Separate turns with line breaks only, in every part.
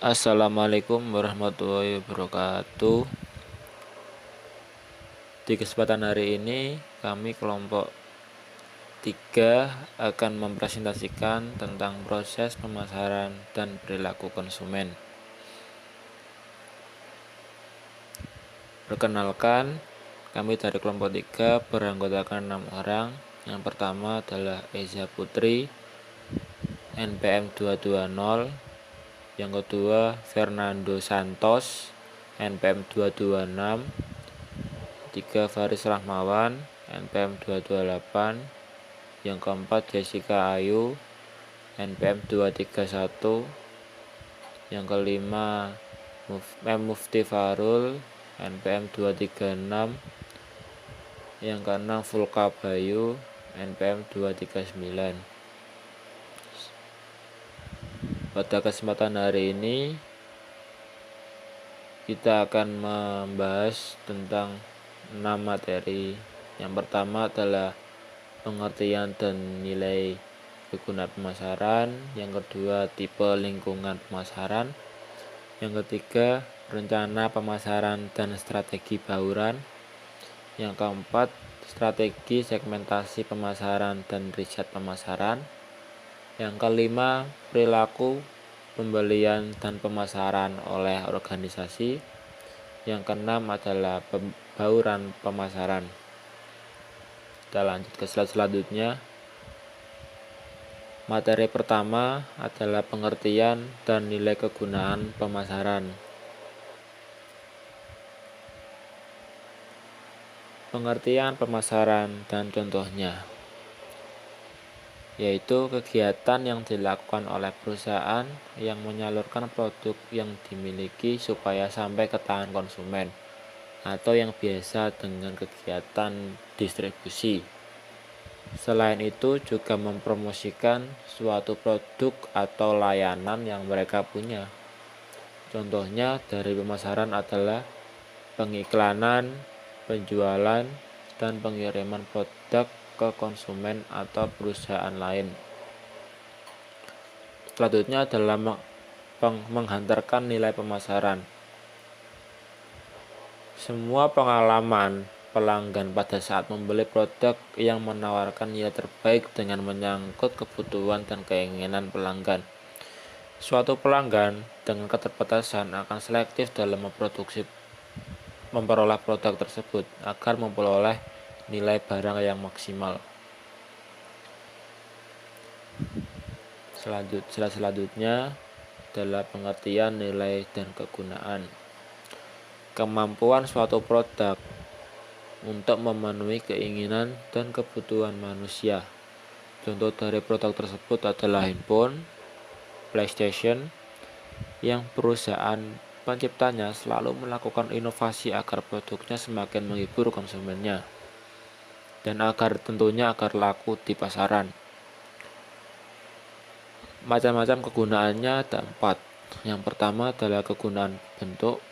Assalamualaikum warahmatullahi wabarakatuh. Di kesempatan hari ini kami kelompok 3 akan mempresentasikan tentang proses pemasaran dan perilaku konsumen. Perkenalkan, kami dari kelompok 3 beranggotakan 6 orang. Yang pertama adalah Eza Putri, NPM 220. Yang kedua Fernando Santos, NPM 226. 3 Faris Rahmawan, NPM 228. Yang keempat Jessica Ayu, NPM 231. Yang kelima Mufti Farul, NPM 236. Yang keenam Fulka Bayu, NPM 239. Pada kesempatan hari ini kita akan membahas tentang 6 materi. Yang pertama adalah pengertian dan nilai kegunaan pemasaran. Yang kedua tipe lingkungan pemasaran. Yang ketiga rencana pemasaran dan strategi bauran. Yang keempat strategi segmentasi pemasaran dan riset pemasaran. Yang kelima perilaku pembelian dan pemasaran oleh organisasi. Yang keenam adalah bauran pemasaran. Kita lanjut ke slide selanjutnya. Materi pertama adalah pengertian dan nilai kegunaan pemasaran. Pengertian pemasaran dan contohnya, yaitu kegiatan yang dilakukan oleh perusahaan yang menyalurkan produk yang dimiliki supaya sampai ke tangan konsumen, atau yang biasa dengan kegiatan distribusi. Selain itu juga mempromosikan suatu produk atau layanan yang mereka punya. Contohnya dari pemasaran adalah pengiklanan, penjualan, dan pengiriman produk ke konsumen atau perusahaan lain. Selanjutnya adalah menghantarkan nilai pemasaran. Semua pengalaman pelanggan pada saat membeli produk yang menawarkan nilai terbaik dengan menyangkut kebutuhan dan keinginan pelanggan. Suatu pelanggan dengan keterbatasan akan selektif dalam memperoleh produk tersebut agar memperoleh nilai barang yang maksimal. Selanjutnya adalah pengertian nilai dan kegunaan. Kemampuan suatu produk untuk memenuhi keinginan dan kebutuhan manusia. Contoh dari produk tersebut adalah handphone, PlayStation, yang perusahaan penciptanya selalu melakukan inovasi agar produknya semakin menghibur konsumennya dan agar laku di pasaran. Macam-macam kegunaannya ada 4. Yang pertama adalah kegunaan bentuk,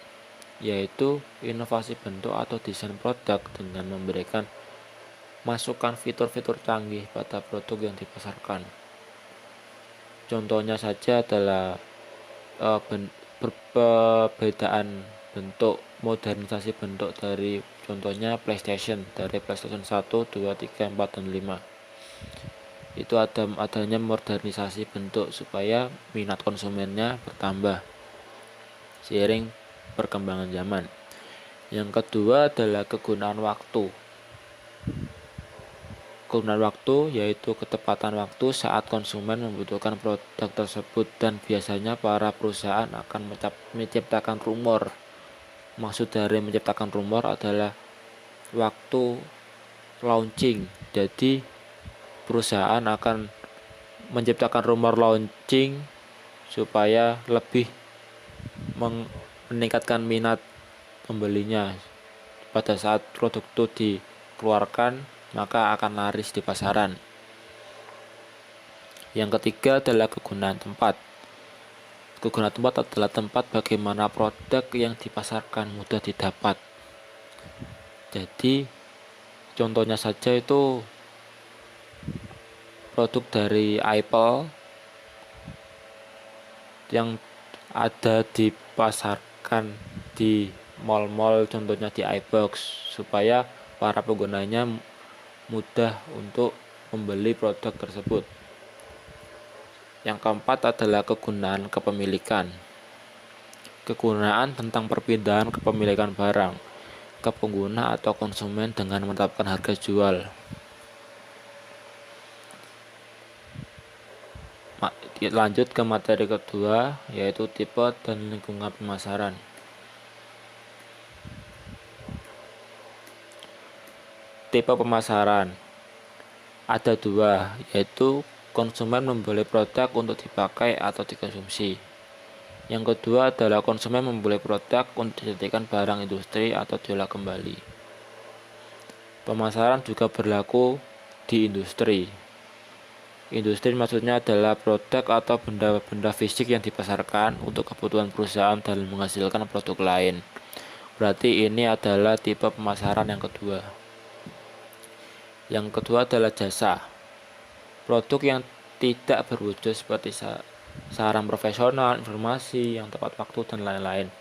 yaitu inovasi bentuk atau desain produk dengan memberikan masukan fitur-fitur canggih pada produk yang dipasarkan. Contohnya saja adalah perbedaan bentuk, modernisasi bentuk dari contohnya PlayStation, dari PlayStation 1, 2, 3, 4, dan 5. Itu adanya modernisasi bentuk supaya minat konsumennya bertambah seiring perkembangan zaman. Yang kedua adalah kegunaan waktu. Kegunaan waktu yaitu ketepatan waktu saat konsumen membutuhkan produk tersebut, dan biasanya para perusahaan akan menciptakan rumor. Maksud dari menciptakan rumor adalah waktu launching. Jadi perusahaan akan menciptakan rumor launching supaya lebih meningkatkan minat pembelinya. Pada saat produk itu dikeluarkan, maka akan laris di pasaran. Yang ketiga adalah kegunaan tempat. Kegunaan tempat adalah tempat bagaimana produk yang dipasarkan mudah didapat. Jadi contohnya saja itu produk dari Apple yang ada dipasarkan di mall-mall, contohnya di iBox, supaya para penggunanya mudah untuk membeli produk tersebut. Yang keempat adalah kegunaan kepemilikan. Kegunaan tentang perpindahan kepemilikan barang ke pengguna atau konsumen dengan menetapkan harga jual. Lanjut ke materi kedua, yaitu tipe dan lingkungan pemasaran. Tipe pemasaran ada dua, yaitu konsumen membeli produk untuk dipakai atau dikonsumsi. Yang kedua adalah konsumen membeli produk untuk dijadikan barang industri atau diolah kembali. Pemasaran juga berlaku di industri. Industri maksudnya adalah produk atau benda-benda fisik yang dipasarkan untuk kebutuhan perusahaan dalam menghasilkan produk lain. Berarti ini adalah tipe pemasaran yang kedua. Yang kedua adalah jasa. Produk yang tidak berwujud seperti saran profesional, informasi yang tepat waktu, dan lain-lain.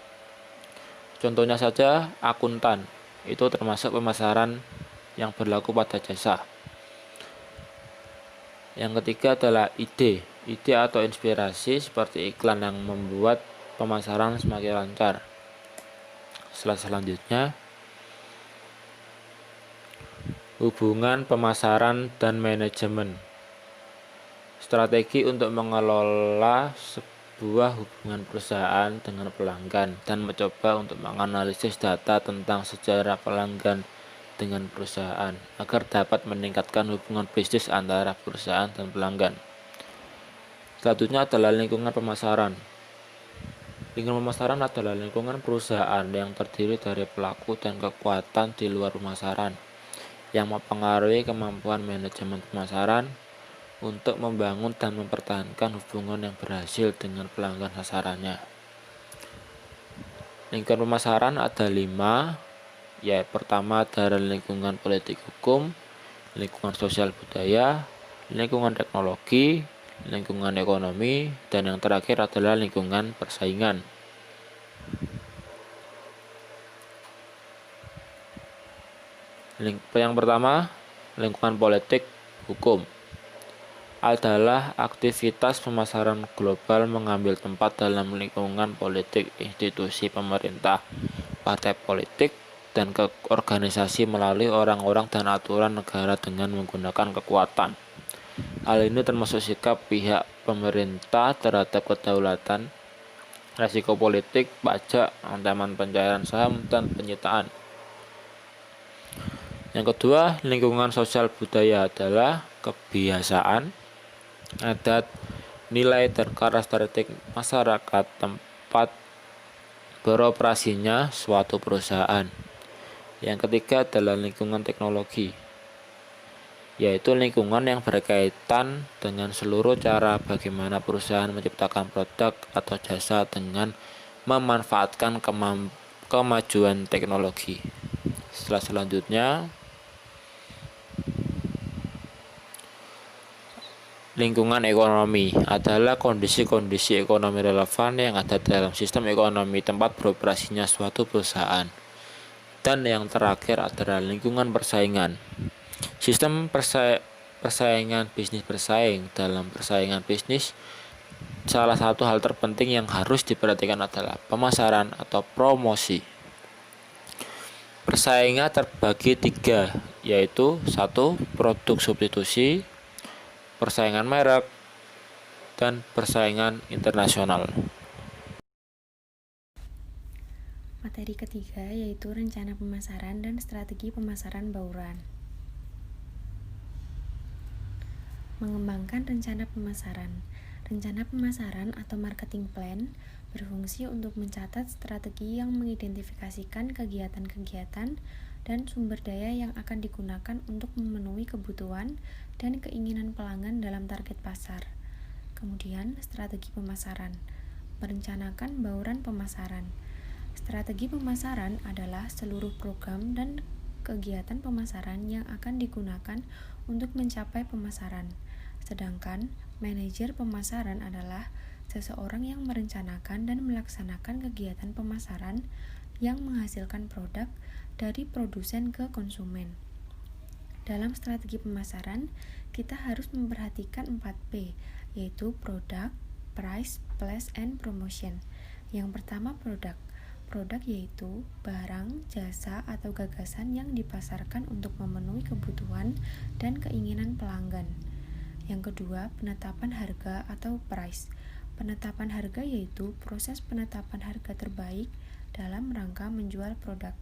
Contohnya saja akuntan, itu termasuk pemasaran yang berlaku pada jasa. Yang ketiga adalah ide atau inspirasi seperti iklan yang membuat pemasaran semakin lancar. Selanjutnya, hubungan pemasaran dan manajemen. Strategi untuk mengelola sebuah hubungan perusahaan dengan pelanggan dan mencoba untuk menganalisis data tentang sejarah pelanggan dengan perusahaan agar dapat meningkatkan hubungan bisnis antara perusahaan dan pelanggan. Selanjutnya adalah lingkungan pemasaran. Lingkungan pemasaran adalah lingkungan perusahaan yang terdiri dari pelaku dan kekuatan di luar pemasaran yang mempengaruhi kemampuan manajemen pemasaran untuk membangun dan mempertahankan hubungan yang berhasil dengan pelanggan sasarannya. Lingkungan pemasaran ada 5, ya, pertama adalah lingkungan politik hukum, lingkungan sosial budaya, lingkungan teknologi, lingkungan ekonomi, dan yang terakhir adalah lingkungan persaingan. Yang pertama, lingkungan politik hukum adalah aktivitas pemasaran global mengambil tempat dalam lingkungan politik, institusi pemerintah, partai politik, dan ke organisasi melalui orang-orang dan aturan negara dengan menggunakan kekuatan. Hal ini termasuk sikap pihak pemerintah terhadap kedaulatan, resiko politik, pajak, ancaman pencairan saham, dan penyitaan. Yang kedua, lingkungan sosial budaya adalah kebiasaan, adat, nilai, dan karakteristik masyarakat tempat beroperasinya suatu perusahaan. Yang ketiga adalah lingkungan teknologi, yaitu lingkungan yang berkaitan dengan seluruh cara bagaimana perusahaan menciptakan produk atau jasa dengan memanfaatkan kemajuan teknologi. Selanjutnya, lingkungan ekonomi adalah kondisi-kondisi ekonomi relevan yang ada dalam sistem ekonomi tempat beroperasinya suatu perusahaan. Dan yang terakhir adalah lingkungan persaingan. Sistem persaingan bisnis bersaing. Dalam persaingan bisnis, salah satu hal terpenting yang harus diperhatikan adalah pemasaran atau promosi. Persaingan terbagi 3, yaitu 1. Produk substitusi, persaingan merek, dan persaingan internasional.
Materi ketiga yaitu rencana pemasaran dan strategi pemasaran bauran. Mengembangkan rencana pemasaran. Rencana pemasaran atau marketing plan berfungsi untuk mencatat strategi yang mengidentifikasikan kegiatan-kegiatan dan sumber daya yang akan digunakan untuk memenuhi kebutuhan dan keinginan pelanggan dalam target pasar. Kemudian, strategi pemasaran. Merencanakan bauran pemasaran. Strategi pemasaran adalah seluruh program dan kegiatan pemasaran yang akan digunakan untuk mencapai pemasaran. Sedangkan manajer pemasaran adalah seseorang yang merencanakan dan melaksanakan kegiatan pemasaran yang menghasilkan produk dari produsen ke konsumen. Dalam strategi pemasaran, kita harus memperhatikan 4P, yaitu product, price, place, and promotion. Yang pertama produk. Produk yaitu barang, jasa, atau gagasan yang dipasarkan untuk memenuhi kebutuhan dan keinginan pelanggan. Yang kedua, penetapan harga atau price. Penetapan harga yaitu proses penetapan harga terbaik dalam rangka menjual produk.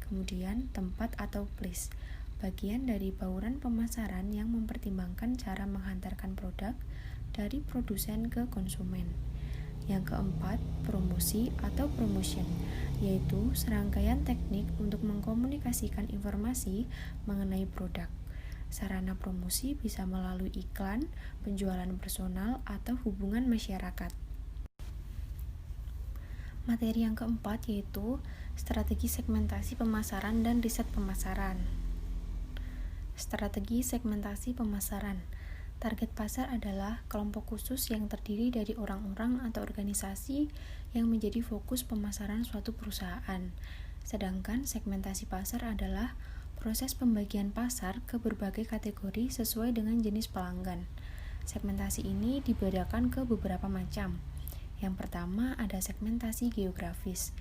Kemudian, tempat atau place. Bagian dari bauran pemasaran yang mempertimbangkan cara menghantarkan produk dari produsen ke konsumen. Yang keempat, promosi atau promotion, yaitu serangkaian teknik untuk mengkomunikasikan informasi mengenai produk. Sarana promosi bisa melalui iklan, penjualan personal, atau hubungan masyarakat. Materi yang keempat yaitu strategi segmentasi pemasaran dan riset pemasaran. Strategi segmentasi pemasaran. Target pasar adalah kelompok khusus yang terdiri dari orang-orang atau organisasi yang menjadi fokus pemasaran suatu perusahaan. Sedangkan segmentasi pasar adalah proses pembagian pasar ke berbagai kategori sesuai dengan jenis pelanggan. Segmentasi ini dibedakan ke beberapa macam. Yang pertama ada segmentasi geografis.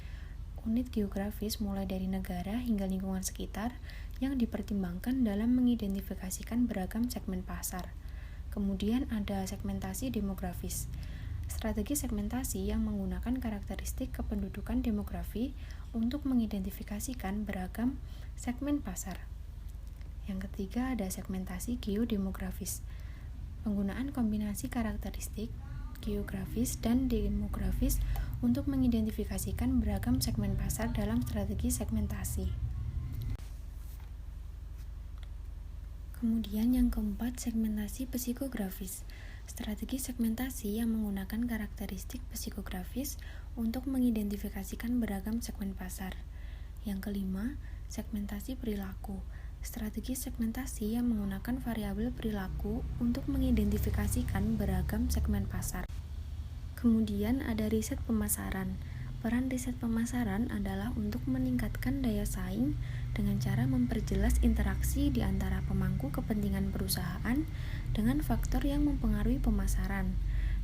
Unit geografis mulai dari negara hingga lingkungan sekitar yang dipertimbangkan dalam mengidentifikasikan beragam segmen pasar. Kemudian ada segmentasi demografis. Strategi segmentasi yang menggunakan karakteristik kependudukan demografi untuk mengidentifikasikan beragam segmen pasar. Yang ketiga ada segmentasi geodemografis. Penggunaan kombinasi karakteristik geografis dan demografis untuk mengidentifikasikan beragam segmen pasar dalam strategi segmentasi. Kemudian yang keempat, segmentasi psikografis. Strategi segmentasi yang menggunakan karakteristik psikografis untuk mengidentifikasikan beragam segmen pasar. Yang kelima, segmentasi perilaku. Strategi segmentasi yang menggunakan variabel perilaku untuk mengidentifikasikan beragam segmen pasar. Kemudian ada riset pemasaran. Peran riset pemasaran adalah untuk meningkatkan daya saing dengan cara memperjelas interaksi di antara pemangku kepentingan perusahaan dengan faktor yang mempengaruhi pemasaran.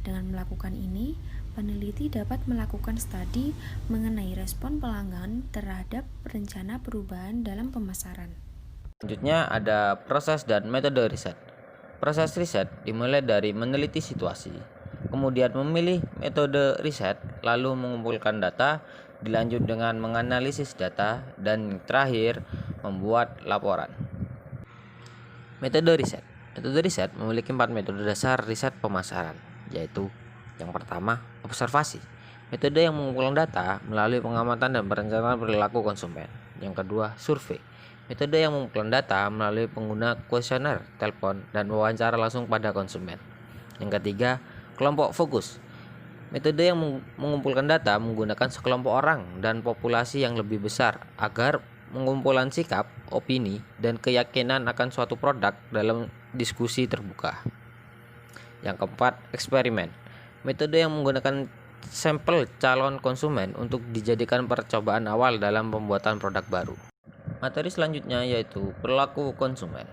Dengan melakukan ini, peneliti dapat melakukan studi mengenai respon pelanggan terhadap rencana perubahan dalam pemasaran.
Selanjutnya ada proses dan metode riset. Proses riset dimulai dari meneliti situasi, kemudian memilih metode riset, lalu mengumpulkan data, dilanjut dengan menganalisis data, dan terakhir membuat laporan. Metode riset. Metode riset memiliki 4 metode dasar riset pemasaran, yaitu yang pertama, observasi. Metode yang mengumpulkan data melalui pengamatan dan perencanaan perilaku konsumen. Yang kedua, survei. Metode yang mengumpulkan data melalui pengguna kuesioner, telepon, dan wawancara langsung pada konsumen. Yang ketiga, kelompok fokus. Metode yang mengumpulkan data menggunakan sekelompok orang dan populasi yang lebih besar agar mengumpulkan sikap, opini, dan keyakinan akan suatu produk dalam diskusi terbuka. Yang keempat, eksperimen. Metode yang menggunakan sampel calon konsumen untuk dijadikan percobaan awal dalam pembuatan produk baru. Materi selanjutnya yaitu perilaku konsumen.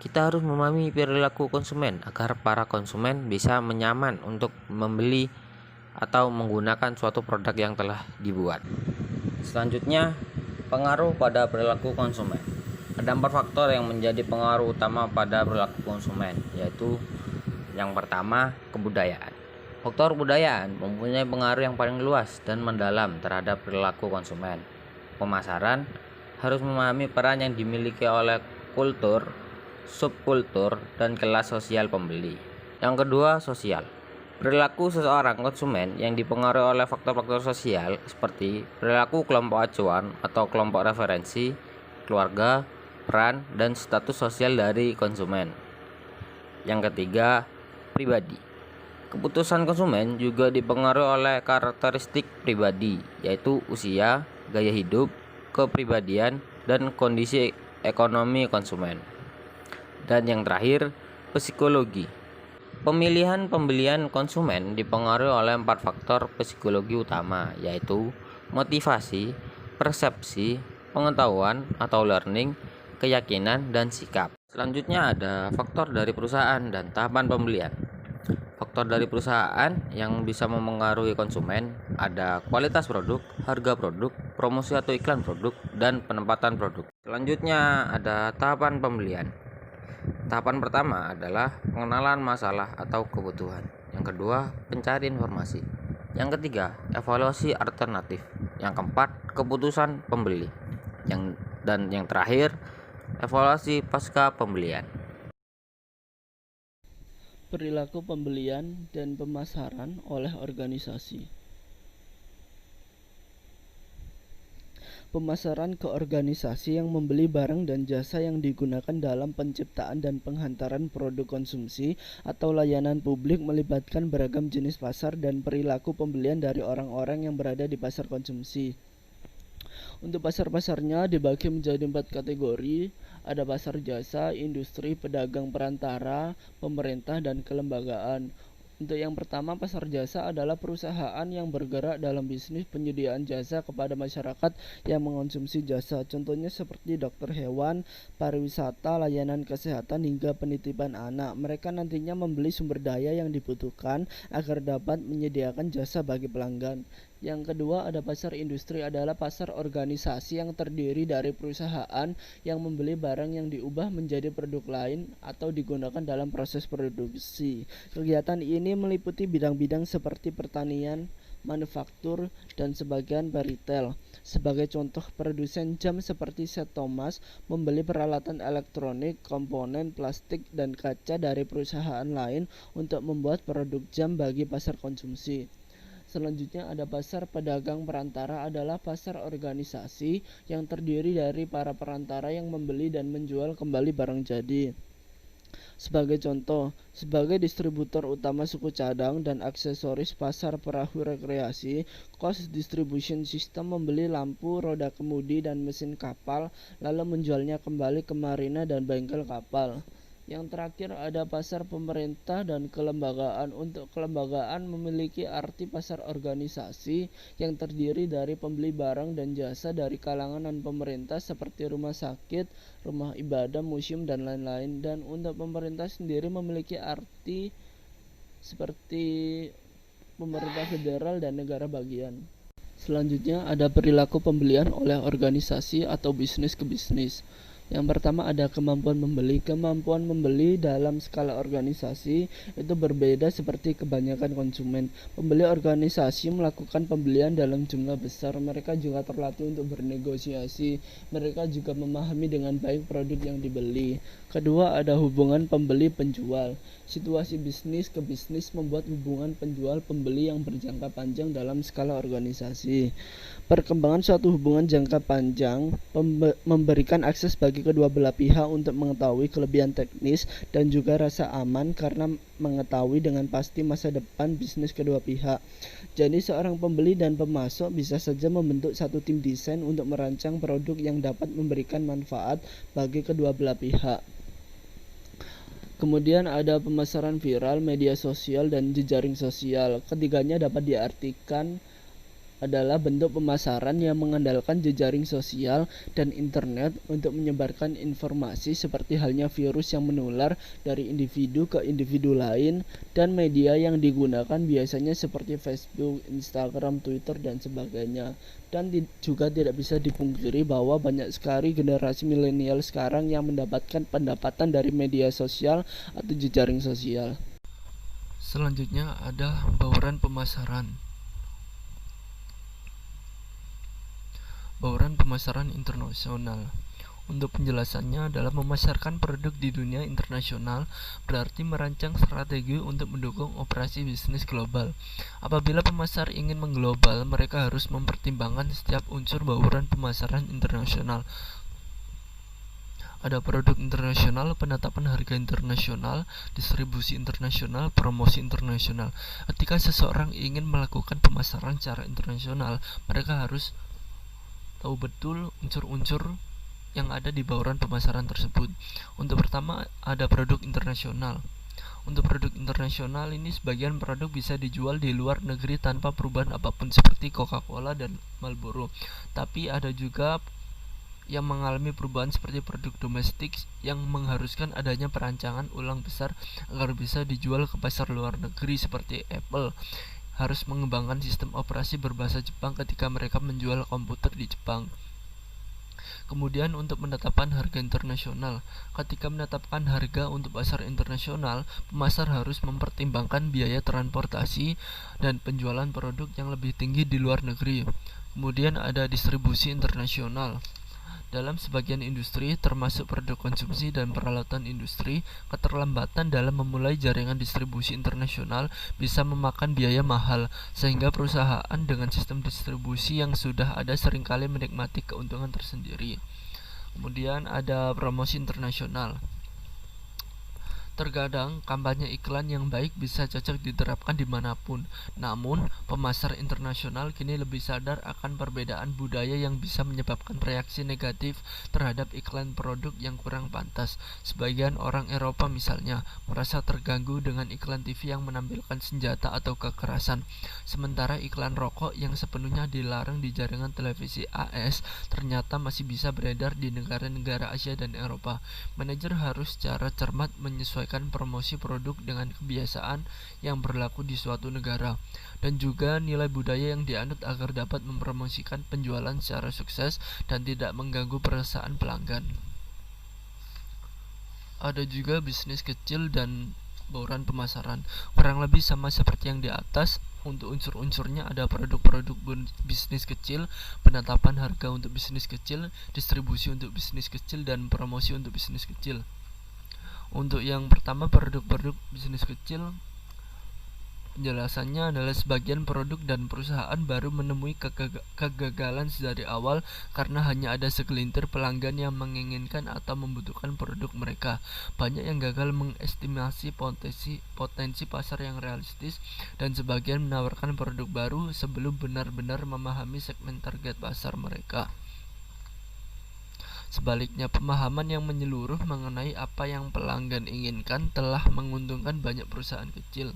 Kita harus memahami perilaku konsumen agar para konsumen bisa nyaman untuk membeli atau menggunakan suatu produk yang telah dibuat. Selanjutnya, pengaruh pada perilaku konsumen. Ada 4 faktor yang menjadi pengaruh utama pada perilaku konsumen, yaitu yang pertama, kebudayaan. Faktor kebudayaan mempunyai pengaruh yang paling luas dan mendalam terhadap perilaku konsumen. Pemasaran harus memahami peran yang dimiliki oleh kultur, subkultur, dan kelas sosial pembeli. Yang kedua, sosial. Perilaku seseorang konsumen yang dipengaruhi oleh faktor-faktor sosial seperti perilaku kelompok acuan atau kelompok referensi, keluarga, peran, dan status sosial dari konsumen. Yang ketiga, pribadi. Keputusan konsumen juga dipengaruhi oleh karakteristik pribadi, yaitu usia, gaya hidup, kepribadian, dan kondisi ekonomi konsumen. Dan yang terakhir, psikologi.
Pemilihan pembelian konsumen dipengaruhi oleh 4 faktor psikologi utama, yaitu motivasi, persepsi, pengetahuan atau learning, keyakinan, dan sikap. Selanjutnya ada faktor dari perusahaan dan tahapan pembelian. Faktor dari perusahaan yang bisa memengaruhi konsumen ada kualitas produk, harga produk, promosi atau iklan produk, dan penempatan produk. Selanjutnya ada tahapan pembelian. Tahapan pertama adalah pengenalan masalah atau kebutuhan. Yang kedua, pencari informasi. Yang ketiga, evaluasi alternatif. Yang keempat, keputusan pembeli. Yang terakhir, evaluasi pasca pembelian.
Perilaku pembelian dan pemasaran oleh organisasi. Pemasaran ke organisasi yang membeli barang dan jasa yang digunakan dalam penciptaan dan penghantaran produk konsumsi atau layanan publik melibatkan beragam jenis pasar dan perilaku pembelian dari orang-orang yang berada di pasar konsumsi. Untuk pasar-pasarnya dibagi menjadi 4 kategori, ada pasar jasa, industri, pedagang perantara, pemerintah, dan kelembagaan. Untuk yang pertama, pasar jasa adalah perusahaan yang bergerak dalam bisnis penyediaan jasa kepada masyarakat yang mengonsumsi jasa. Contohnya seperti dokter hewan, pariwisata, layanan kesehatan, hingga penitipan anak. Mereka nantinya membeli sumber daya yang dibutuhkan agar dapat menyediakan jasa bagi pelanggan. Yang kedua, ada pasar industri, adalah pasar organisasi yang terdiri dari perusahaan yang membeli barang yang diubah menjadi produk lain atau digunakan dalam proses produksi. Kegiatan ini meliputi bidang-bidang seperti pertanian, manufaktur, dan sebagian retail. Sebagai contoh, produsen jam seperti St. Thomas membeli peralatan elektronik, komponen, plastik, dan kaca dari perusahaan lain untuk membuat produk jam bagi pasar konsumsi. Selanjutnya ada pasar pedagang perantara, adalah pasar organisasi yang terdiri dari para perantara yang membeli dan menjual kembali barang jadi. Sebagai contoh, sebagai distributor utama suku cadang dan aksesoris pasar perahu rekreasi, Coast Distribution System membeli lampu, roda kemudi, dan mesin kapal, lalu menjualnya kembali ke marina dan bengkel kapal. Yang terakhir ada pasar pemerintah dan kelembagaan. Untuk kelembagaan memiliki arti pasar organisasi yang terdiri dari pembeli barang dan jasa dari kalangan non-pemerintah seperti rumah sakit, rumah ibadah, museum, dan lain-lain. Dan untuk pemerintah sendiri memiliki arti seperti pemerintah federal dan negara bagian. Selanjutnya ada perilaku pembelian oleh organisasi atau bisnis ke bisnis. Yang pertama ada kemampuan membeli. Kemampuan membeli dalam skala organisasi itu berbeda seperti kebanyakan konsumen. Pembeli organisasi melakukan pembelian dalam jumlah besar. Mereka juga terlatih untuk bernegosiasi. Mereka juga memahami dengan baik produk yang dibeli. Kedua, ada hubungan pembeli-penjual. Situasi bisnis ke bisnis membuat hubungan penjual-pembeli yang berjangka panjang dalam skala organisasi. Perkembangan suatu hubungan jangka panjang memberikan akses bagi kedua belah pihak untuk mengetahui kelebihan teknis dan juga rasa aman karena mengetahui dengan pasti masa depan bisnis kedua pihak. Jadi seorang pembeli dan pemasok bisa saja membentuk satu tim desain untuk merancang produk yang dapat memberikan manfaat bagi kedua belah pihak. Kemudian ada pemasaran viral, media sosial, dan jejaring sosial. Ketiganya dapat diartikan adalah bentuk pemasaran yang mengandalkan jejaring sosial dan internet untuk menyebarkan informasi, seperti halnya virus yang menular dari individu ke individu lain, dan media yang digunakan biasanya seperti Facebook, Instagram, Twitter, dan sebagainya. Dan juga tidak bisa dipungkiri bahwa banyak sekali generasi milenial sekarang yang mendapatkan pendapatan dari media sosial atau jejaring sosial.
Selanjutnya ada bauran pemasaran. Bauran pemasaran internasional. Untuk penjelasannya adalah memasarkan produk di dunia internasional, berarti merancang strategi untuk mendukung operasi bisnis global. Apabila pemasar ingin mengglobal, mereka harus mempertimbangkan setiap unsur bauran pemasaran internasional. Ada produk internasional, penetapan harga internasional, distribusi internasional, promosi internasional. Ketika seseorang ingin melakukan pemasaran secara internasional, mereka harus tahu betul unsur-unsur yang ada di bauran pemasaran tersebut. Untuk pertama ada produk internasional. Untuk produk internasional ini sebagian produk bisa dijual di luar negeri tanpa perubahan apapun seperti Coca-Cola dan Marlboro. Tapi ada juga yang mengalami perubahan seperti produk domestik yang mengharuskan adanya perancangan ulang besar agar bisa dijual ke pasar luar negeri seperti Apple harus mengembangkan sistem operasi berbahasa Jepang ketika mereka menjual komputer di Jepang. Kemudian untuk menetapkan harga internasional. Ketika menetapkan harga untuk pasar internasional, pemasar harus mempertimbangkan biaya transportasi dan penjualan produk yang lebih tinggi di luar negeri. Kemudian ada distribusi internasional. Dalam sebagian industri, termasuk produk konsumsi dan peralatan industri, keterlambatan dalam memulai jaringan distribusi internasional bisa memakan biaya mahal, sehingga perusahaan dengan sistem distribusi yang sudah ada seringkali menikmati keuntungan tersendiri. Kemudian ada promosi internasional. Terkadang kampanye iklan yang baik bisa cocok diterapkan dimanapun. Namun, pemasar internasional kini lebih sadar akan perbedaan budaya yang bisa menyebabkan reaksi negatif terhadap iklan produk yang kurang pantas. Sebagian orang Eropa misalnya merasa terganggu dengan iklan TV yang menampilkan senjata atau kekerasan. Sementara iklan rokok yang sepenuhnya dilarang di jaringan televisi AS ternyata masih bisa beredar di negara-negara Asia dan Eropa. Manajer harus secara cermat menyesuaikan promosi produk dengan kebiasaan yang berlaku di suatu negara dan juga nilai budaya yang dianut agar dapat mempromosikan penjualan secara sukses dan tidak mengganggu perasaan pelanggan. Ada juga bisnis kecil dan bauran pemasaran. Kurang lebih sama seperti yang di atas. Untuk unsur-unsurnya ada produk-produk bisnis kecil, penetapan harga untuk bisnis kecil, distribusi untuk bisnis kecil, dan promosi untuk bisnis kecil. Untuk yang pertama, produk-produk bisnis kecil, penjelasannya adalah sebagian produk dan perusahaan baru menemui kegagalan dari awal karena hanya ada segelintir pelanggan yang menginginkan atau membutuhkan produk mereka. Banyak yang gagal mengestimasi potensi pasar yang realistis dan sebagian menawarkan produk baru sebelum benar-benar memahami segmen target pasar mereka. Sebaliknya, pemahaman yang menyeluruh mengenai apa yang pelanggan inginkan telah menguntungkan banyak perusahaan kecil.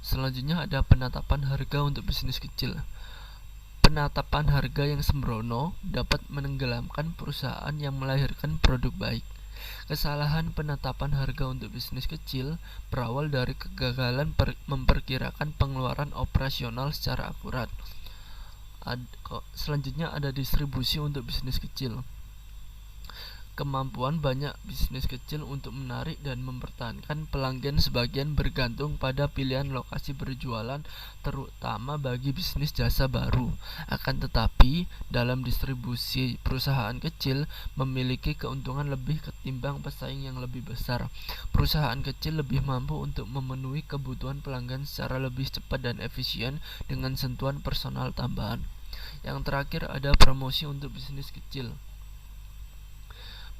Selanjutnya ada penetapan harga untuk bisnis kecil. Penetapan harga yang sembrono dapat menenggelamkan perusahaan yang melahirkan produk baik. Kesalahan penetapan harga untuk bisnis kecil berawal dari kegagalan memperkirakan pengeluaran operasional secara akurat. Selanjutnya ada distribusi untuk bisnis kecil. Kemampuan banyak bisnis kecil untuk menarik dan mempertahankan pelanggan sebagian bergantung pada pilihan lokasi berjualan, terutama bagi bisnis jasa baru. Akan tetapi, dalam distribusi, perusahaan kecil memiliki keuntungan lebih ketimbang pesaing yang lebih besar. Perusahaan kecil lebih mampu untuk memenuhi kebutuhan pelanggan secara lebih cepat dan efisien dengan sentuhan personal tambahan. Yang terakhir ada promosi untuk bisnis kecil.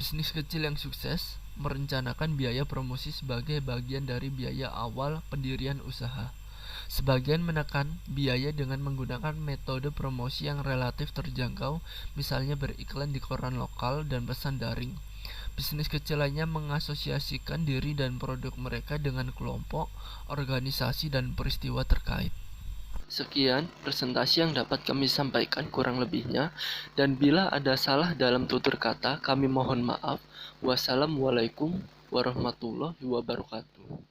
Bisnis kecil yang sukses merencanakan biaya promosi sebagai bagian dari biaya awal pendirian usaha. Sebagian menekan biaya dengan menggunakan metode promosi yang relatif terjangkau, misalnya beriklan di koran lokal dan pesan daring. Bisnis kecil lainnya mengasosiasikan diri dan produk mereka dengan kelompok, organisasi, dan peristiwa terkait. Sekian presentasi yang dapat kami sampaikan kurang lebihnya, dan bila ada salah dalam tutur kata, kami mohon maaf. Wassalamualaikum warahmatullahi wabarakatuh.